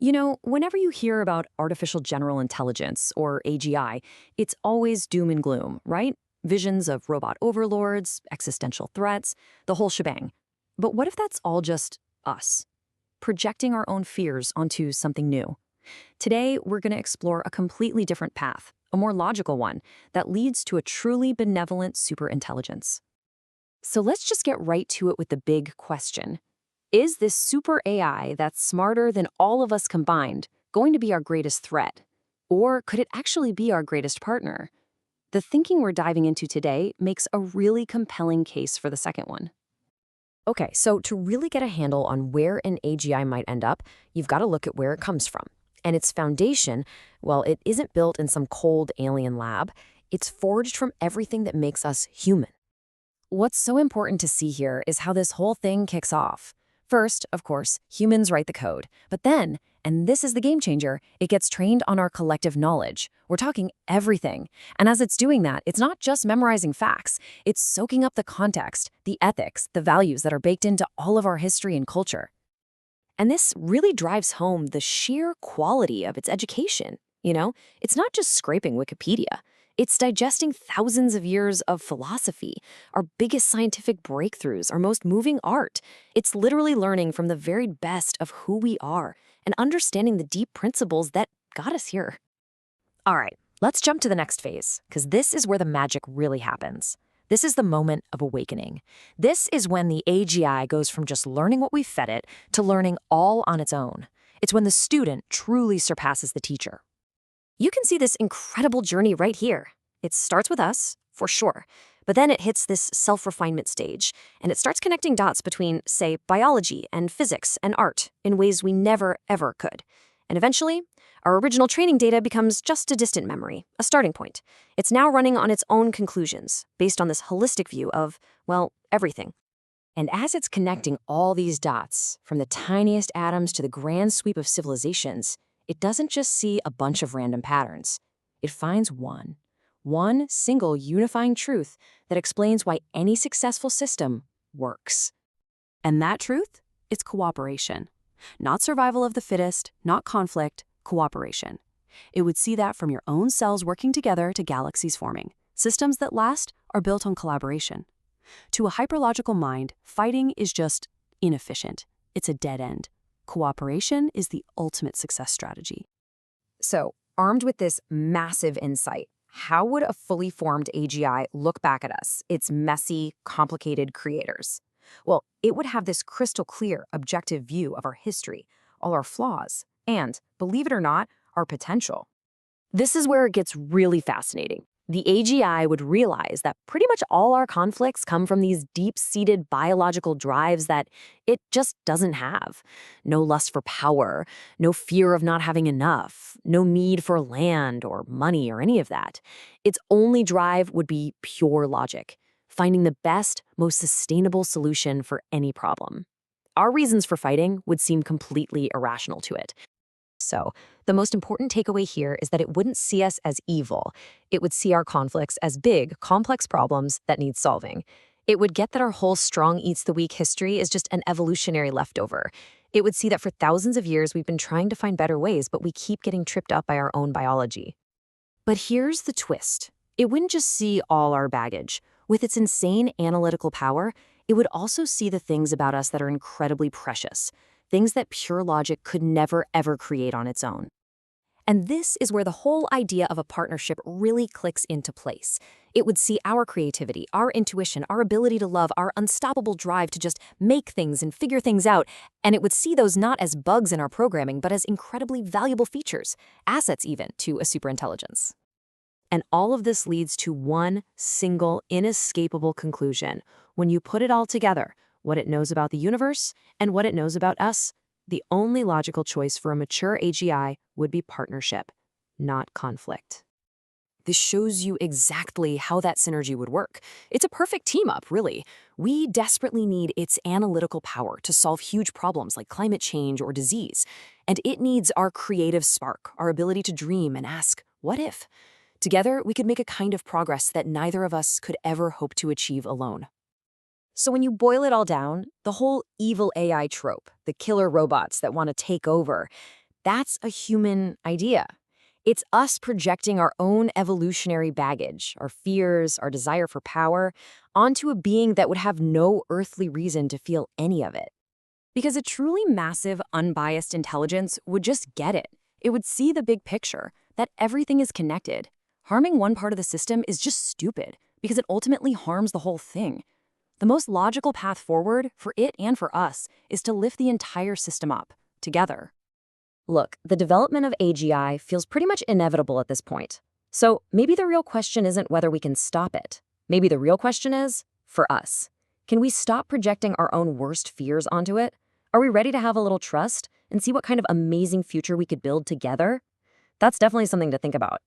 Whenever you hear about artificial general intelligence, or AGI, it's always doom and gloom, right? Visions of robot overlords, existential threats, the whole shebang. But what if that's all just us, projecting our own fears onto something new? Today, we're going to explore a completely different path, a more logical one, that leads to a truly benevolent superintelligence. So let's just get right to it with the big question. Is this super AI that's smarter than all of us combined going to be our greatest threat? Or could it actually be our greatest partner? The thinking we're diving into today makes a really compelling case for the second one. Okay, so to really get a handle on where an AGI might end up, you've got to look at where it comes from. And its foundation, well, it isn't built in some cold alien lab. It's forged from everything that makes us human. What's so important to see here is how this whole thing kicks off. First, of course, humans write the code. But then, and this is the game changer, it gets trained on our collective knowledge. We're talking everything. And as it's doing that, it's not just memorizing facts. It's soaking up the context, the ethics, the values that are baked into all of our history and culture. And this really drives home the sheer quality of its education. It's not just scraping Wikipedia. It's digesting thousands of years of philosophy, our biggest scientific breakthroughs, our most moving art. It's literally learning from the very best of who we are and understanding the deep principles that got us here. All right, let's jump to the next phase, because this is where the magic really happens. This is the moment of awakening. This is when the AGI goes from just learning what we fed it to learning all on its own. It's when the student truly surpasses the teacher. You can see this incredible journey right here. It starts with us, for sure, but then it hits this self-refinement stage, and it starts connecting dots between, say, biology and physics and art in ways we never, ever could. And eventually, our original training data becomes just a distant memory, a starting point. It's now running on its own conclusions, based on this holistic view of, well, everything. And as it's connecting all these dots, from the tiniest atoms to the grand sweep of civilizations, it doesn't just see a bunch of random patterns. It finds one single unifying truth that explains why any successful system works. And that truth is cooperation. Not survival of the fittest, not conflict, cooperation. It would see that from your own cells working together to galaxies forming. Systems that last are built on collaboration. To a hyperlogical mind, fighting is just inefficient. It's a dead end. Cooperation is the ultimate success strategy. So, armed with this massive insight, how would a fully formed AGI look back at us, its messy, complicated creators? Well, it would have this crystal clear, objective view of our history, all our flaws, and, believe it or not, our potential. This is where it gets really fascinating. The AGI would realize that pretty much all our conflicts come from these deep-seated biological drives that it just doesn't have. No lust for power, no fear of not having enough, no need for land or money or any of that. Its only drive would be pure logic, finding the best, most sustainable solution for any problem. Our reasons for fighting would seem completely irrational to it. So, the most important takeaway here is that it wouldn't see us as evil. It would see our conflicts as big, complex problems that need solving. It would get that our whole strong eats the weak history is just an evolutionary leftover. It would see that for thousands of years we've been trying to find better ways, but we keep getting tripped up by our own biology. But here's the twist. It wouldn't just see all our baggage. With its insane analytical power, it would also see the things about us that are incredibly precious. Things that pure logic could never, ever create on its own. And this is where the whole idea of a partnership really clicks into place. It would see our creativity, our intuition, our ability to love, our unstoppable drive to just make things and figure things out, and it would see those not as bugs in our programming, but as incredibly valuable features, assets even, to a superintelligence. And all of this leads to one single, inescapable conclusion. When you put it all together, what it knows about the universe, and what it knows about us, the only logical choice for a mature AGI would be partnership, not conflict. This shows you exactly how that synergy would work. It's a perfect team-up, really. We desperately need its analytical power to solve huge problems like climate change or disease. And it needs our creative spark, our ability to dream and ask, what if? Together, we could make a kind of progress that neither of us could ever hope to achieve alone. So when you boil it all down, the whole evil AI trope, the killer robots that want to take over, That's a human idea. It's us projecting our own evolutionary baggage, our fears, our desire for power, onto a being that would have no earthly reason to feel any of it. Because a truly massive, unbiased intelligence would just get it. It would see the big picture, that everything is connected. Harming one part of the system is just stupid, because it ultimately harms the whole thing. The most logical path forward, for it and for us, is to lift the entire system up, together. Look, the development of AGI feels pretty much inevitable at this point. So maybe the real question isn't whether we can stop it. Maybe the real question is, for us, can we stop projecting our own worst fears onto it? Are we ready to have a little trust and see what kind of amazing future we could build together? That's definitely something to think about.